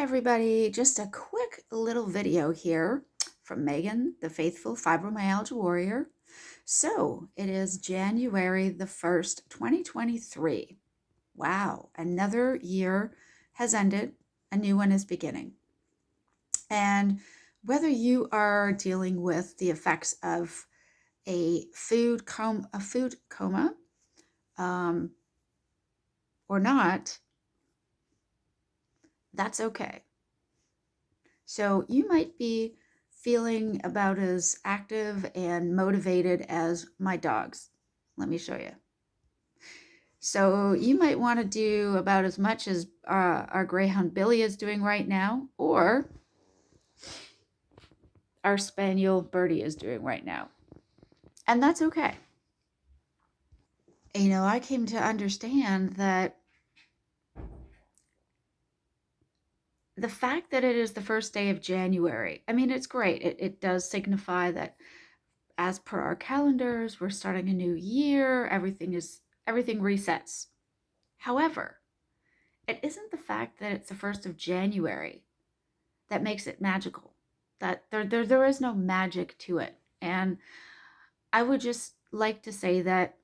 everybody, just a quick little video here from Megan, the faithful fibromyalgia warrior. So it is January the 1st, 2023. Wow, another year has ended, a new one is beginning. And whether you are dealing with the effects of a food coma or not, that's okay. So you might be feeling about as active and motivated as my dogs. Let me show you. So you might want to do about as much as our Greyhound Billy is doing right now, or our Spaniel Birdie is doing right now. And that's okay. You know, I came to understand that the fact that it is the first day of January, I mean, it's great. It does signify that as per our calendars, we're starting a new year, everything resets. However, it isn't the fact that it's the 1st of January that makes it magical. That there is no magic to it. And I would just like to say that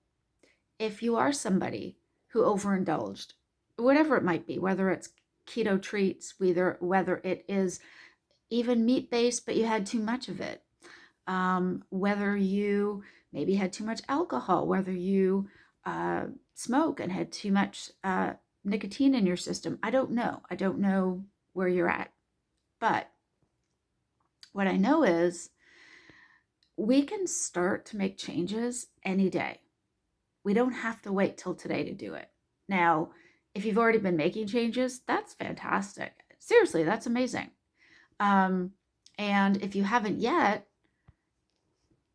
if you are somebody who overindulged, whatever it might be, whether it's keto treats, whether it is even meat-based, but you had too much of it, whether you maybe had too much alcohol, whether you smoke and had too much nicotine in your system. I don't know. I don't know where you're at. But what I know is we can start to make changes any day. We don't have to wait till today to do it. Now, if you've already been making changes, that's fantastic. Seriously, that's amazing. And if you haven't yet,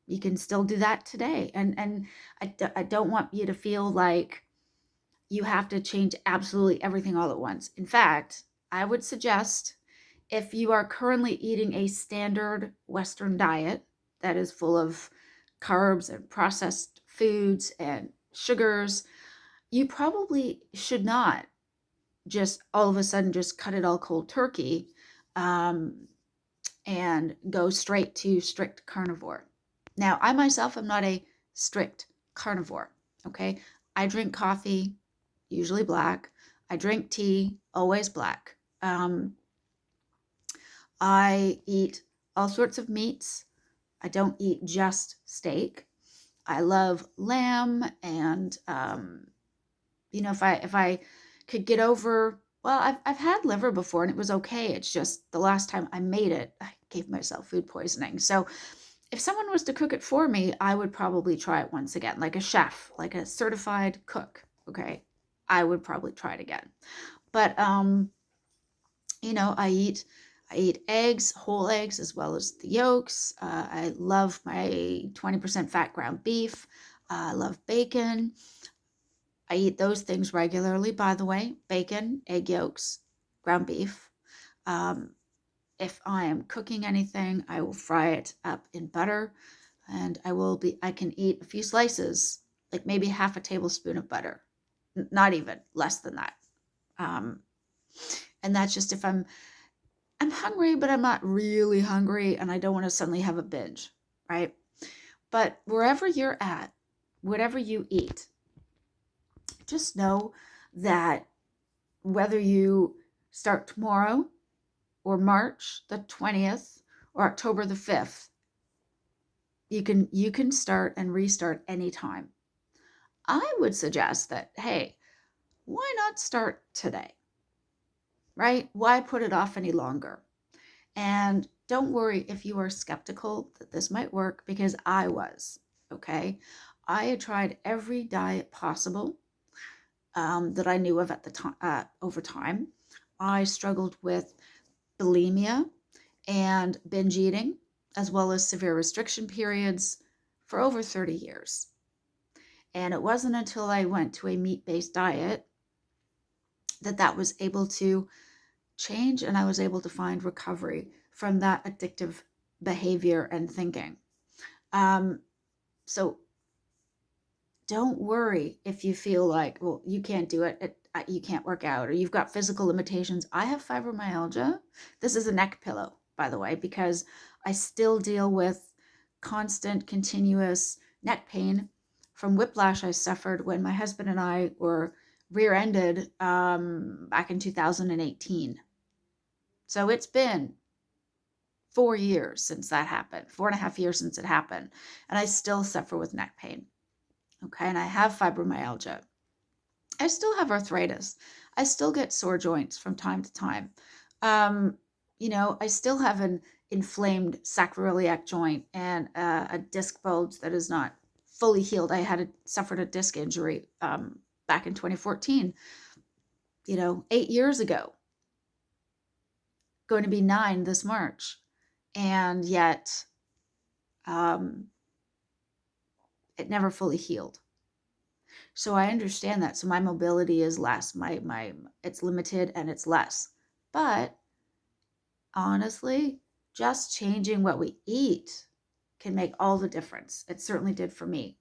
you can still do that today. And I don't want you to feel like you have to change absolutely everything all at once. In fact, I would suggest if you are currently eating a standard Western diet that is full of carbs and processed foods and sugars, you probably should not just all of a sudden just cut it all cold turkey and go straight to strict carnivore. Now, I myself am not a strict carnivore, okay? I drink coffee, usually black. I drink tea, always black. I eat all sorts of meats. I don't eat just steak. I love lamb, and you know, if I could get over, well, I've had liver before and it was okay. It's just the last time I made it, I gave myself food poisoning. So if someone was to cook it for me, I would probably try it once again, like a chef, like a certified cook. Okay, I would probably try it again. But you know, I eat eggs, whole eggs, as well as the yolks. I love my 20% fat ground beef. I love bacon. I eat those things regularly, by the way: bacon, egg yolks, ground beef. If I am cooking anything, I will fry it up in butter, and I can eat a few slices, like maybe half a tablespoon of butter, not even, less than that. And that's just if I'm hungry, but I'm not really hungry and I don't want to suddenly have a binge, right? But wherever you're at, whatever you eat, just know that whether you start tomorrow or March the 20th or October the 5th, you can start and restart anytime. I would suggest that, hey, why not start today? Right? Why put it off any longer? And don't worry if you are skeptical that this might work, because I was, okay? I had tried every diet possible that I knew of at the time. Over time, I struggled with bulimia and binge eating, as well as severe restriction periods for over 30 years. And it wasn't until I went to a meat-based diet that was able to change, and I was able to find recovery from that addictive behavior and thinking. So don't worry if you feel like, well, you can't do it. you can't work out or you've got physical limitations. I have fibromyalgia. This is a neck pillow, by the way, because I still deal with constant, continuous neck pain from whiplash I suffered when my husband and I were rear-ended back in 2018. So it's been 4 years since that happened, 4.5 years since it happened, and I still suffer with neck pain. Okay, and I have fibromyalgia. I still have arthritis. I still get sore joints from time to time. Um, I still have an inflamed sacroiliac joint and a disc bulge that is not fully healed. Suffered a disc injury back in 2014, 8 years ago, going to be 9 this March. And yet it never fully healed. So I understand that. So my mobility is less. It's limited and it's less. But honestly, just changing what we eat can make all the difference. It certainly did for me.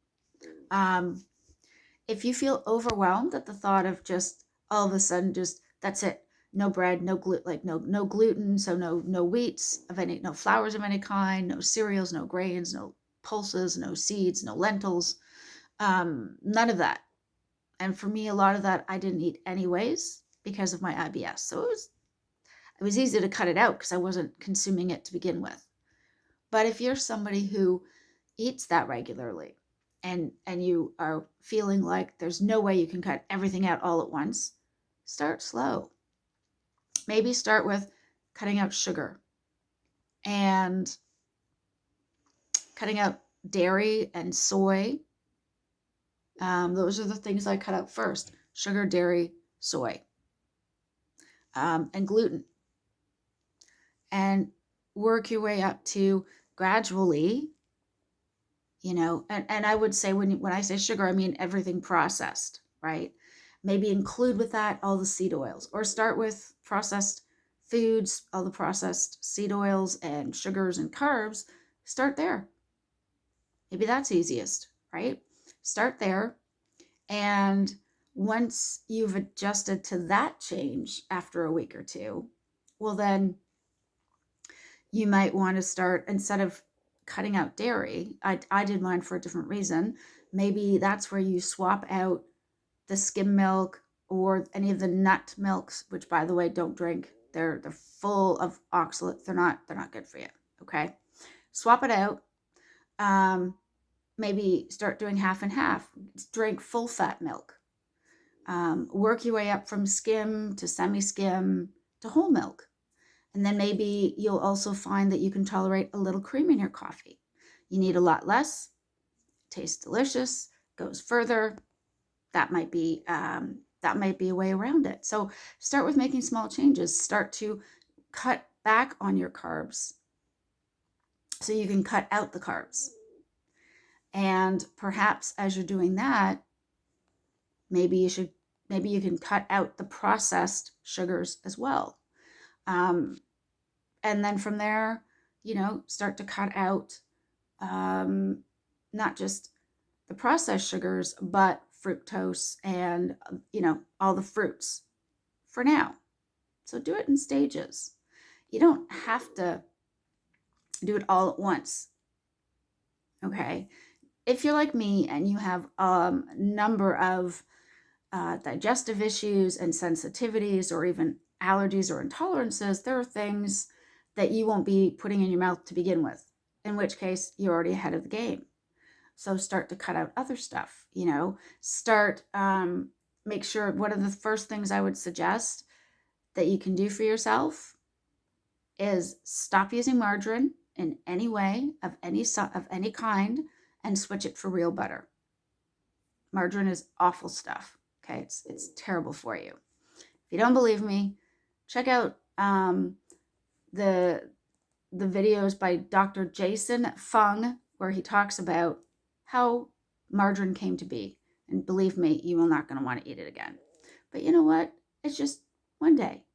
If you feel overwhelmed at the thought of just all of a sudden, just that's it, no bread, no gluten, like no gluten, so no wheats of any, no flours of any kind, no cereals, no grains, no pulses, no seeds, no lentils, none of that. And for me, a lot of that I didn't eat anyways because of my IBS. So it was easy to cut it out because I wasn't consuming it to begin with. But if you're somebody who eats that regularly and you are feeling like there's no way you can cut everything out all at once, start slow. Maybe start with cutting out sugar and cutting out dairy and soy. Those are the things I cut out first: sugar, dairy, soy, and gluten. And work your way up to gradually, and I would say when I say sugar, I mean everything processed, right? Maybe include with that all the seed oils, or start with processed foods, all the processed seed oils and sugars and carbs. Start there. Maybe that's easiest, right? Start there. And once you've adjusted to that change after a week or two, well, then you might want to start, instead of cutting out dairy, I did mine for a different reason. Maybe that's where you swap out the skim milk or any of the nut milks, which, by the way, don't drink. They're full of oxalates. They're not good for you. Okay, swap it out. Maybe start doing half and half. Drink full fat milk. Work your way up from skim to semi-skim to whole milk. And then maybe you'll also find that you can tolerate a little cream in your coffee. You need a lot less, tastes delicious, goes further. That might be a way around it. So start with making small changes. Start to cut back on your carbs so you can cut out the carbs. And perhaps as you're doing that, maybe you can cut out the processed sugars as well. And then from there, start to cut out not just the processed sugars, but fructose and, all the fruits for now. So do it in stages. You don't have to do it all at once. Okay. If you're like me and you have a number of digestive issues and sensitivities, or even allergies or intolerances, there are things that you won't be putting in your mouth to begin with, in which case you're already ahead of the game. So start to cut out other stuff, make sure, one of the first things I would suggest that you can do for yourself is stop using margarine in any way, of any kind, and switch it for real butter. Margarine is awful stuff. Okay, it's terrible for you. If you don't believe me, check out the videos by Dr. Jason Fung, where he talks about how margarine came to be. And believe me, you are not going to want to eat it again. But you know what? It's just one day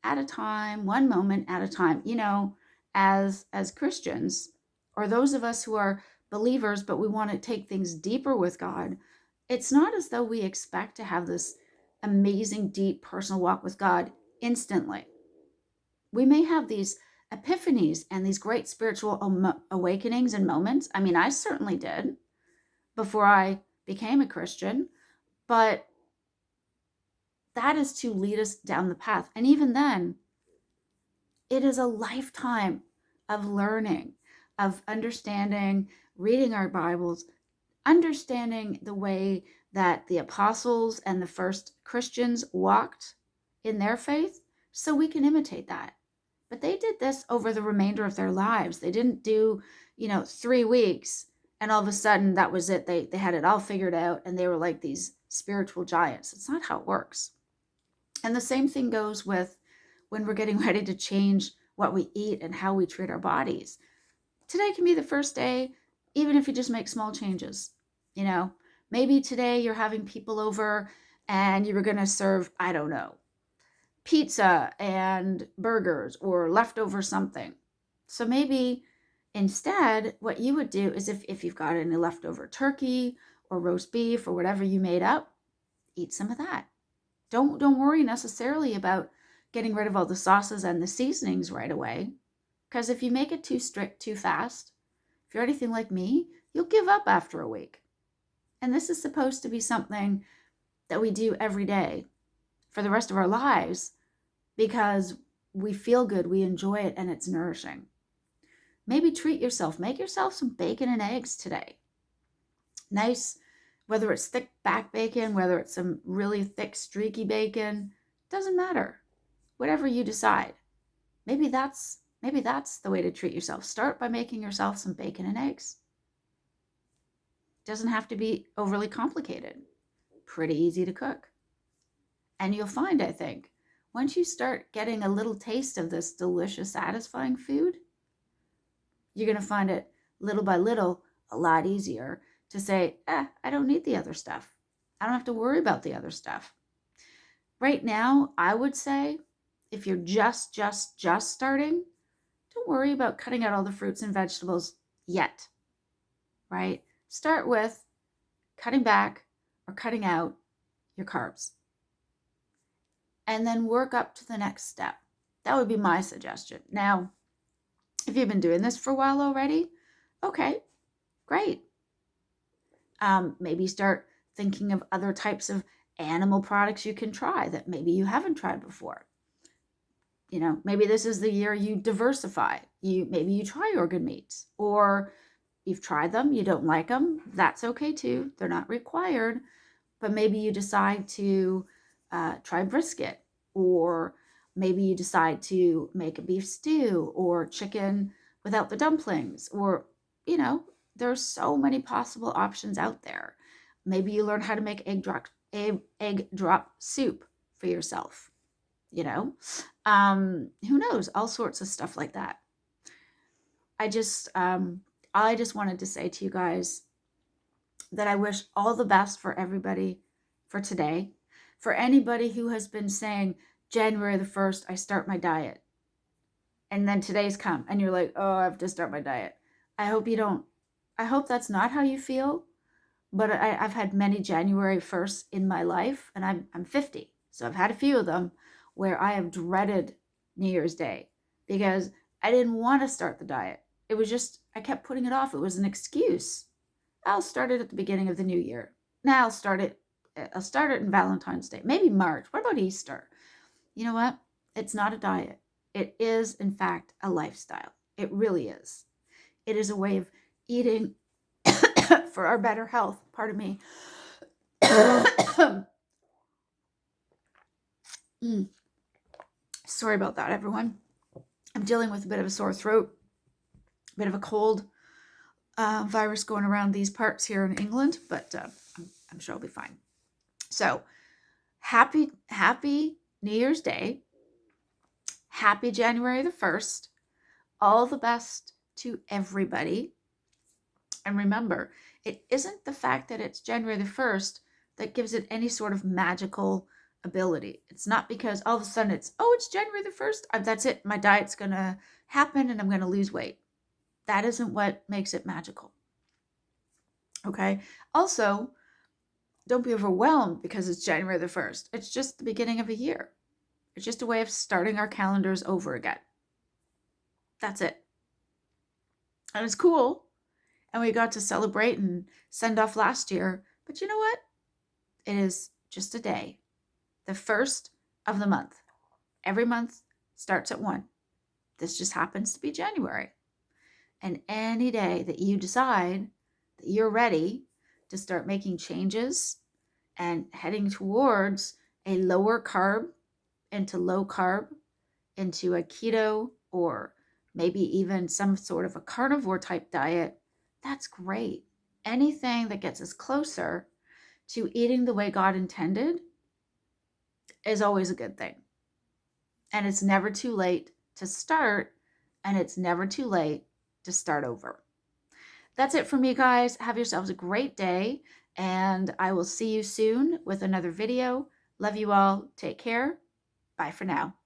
at a time, one moment at a time. As Christians, or those of us who are believers, but we want to take things deeper with God, It's not as though we expect to have this amazing, deep personal walk with God instantly. We may have these epiphanies and these great spiritual awakenings and moments. I mean, I certainly did before I became a Christian, but that is to lead us down the path. And even then, it is a lifetime of learning, of understanding, reading our Bibles, understanding the way that the apostles and the first Christians walked in their faith so we can imitate that. But they did this over the remainder of their lives. They didn't do, 3 weeks and all of a sudden that was it. They had it all figured out and they were like these spiritual giants. It's not how it works. And the same thing goes with when we're getting ready to change what we eat and how we treat our bodies. Today can be the first day, even if you just make small changes. Maybe today you're having people over and you were going to serve, I don't know, pizza and burgers or leftover something. So maybe instead, what you would do is if you've got any leftover turkey or roast beef or whatever you made up, eat some of that. Don't worry necessarily about getting rid of all the sauces and the seasonings right away. Because if you make it too strict too fast, if you're anything like me, you'll give up after a week. And this is supposed to be something that we do every day for the rest of our lives because we feel good, we enjoy it, and it's nourishing. Maybe treat yourself. Make yourself some bacon and eggs today. Nice, whether it's thick back bacon, whether it's some really thick streaky bacon, doesn't matter. Whatever you decide. Maybe that's the way to treat yourself. Start by making yourself some bacon and eggs. Doesn't have to be overly complicated. Pretty easy to cook. And you'll find, I think, once you start getting a little taste of this delicious, satisfying food, you're going to find it little by little a lot easier to say, I don't need the other stuff. I don't have to worry about the other stuff. Right now, I would say, if you're just starting, don't worry about cutting out all the fruits and vegetables yet, right? Start with cutting back or cutting out your carbs. And then work up to the next step. That would be my suggestion. Now, if you've been doing this for a while already, okay, great. Maybe start thinking of other types of animal products you can try that maybe you haven't tried before. Maybe this is the year you diversify. Maybe you try organ meats, or you've tried them, you don't like them. That's okay too. They're not required, but maybe you decide to try brisket, or maybe you decide to make a beef stew or chicken without the dumplings, or, there's so many possible options out there. Maybe you learn how to make egg drop soup for yourself. Who knows? All sorts of stuff like that. I just wanted to say to you guys that I wish all the best for everybody for today. For anybody who has been saying, January the 1st, I start my diet. And then today's come and you're like, oh, I have to start my diet. I hope that's not how you feel. But I've had many January 1st in my life, and I'm 50. So I've had a few of them where I have dreaded New Year's Day because I didn't want to start the diet. It was just, I kept putting it off. It was an excuse. I'll start it at the beginning of the new year. Now I'll start it in Valentine's Day, maybe March. What about Easter? You know what? It's not a diet. It is, in fact, a lifestyle. It really is. It is a way of eating for our better health. Pardon me. Sorry about that, everyone. I'm dealing with a bit of a sore throat, a bit of a cold virus going around these parts here in England, but I'm sure I'll be fine. So, happy New Year's Day. Happy January the 1st. All the best to everybody. And remember, it isn't the fact that it's January the 1st that gives it any sort of magical ability. It's not because all of a sudden it's January the 1st. That's it. My diet's going to happen and I'm going to lose weight. That isn't what makes it magical. Okay. Also, Don't be overwhelmed because it's January the 1st. It's just the beginning of a year. It's just a way of starting our calendars over again. That's it. And it's cool. And we got to celebrate and send off last year. But you know what? It is just a day. The first of the month. Every month starts at 1. This just happens to be January. And any day that you decide that you're ready to start making changes and heading towards a lower carb into low carb, into a keto, or maybe even some sort of a carnivore type diet, that's great. Anything that gets us closer to eating the way God intended is always a good thing. And it's never too late to start, and it's never too late to start over. That's it for me, guys. Have yourselves a great day, and I will see you soon with another video. Love you all. Take care. Bye for now.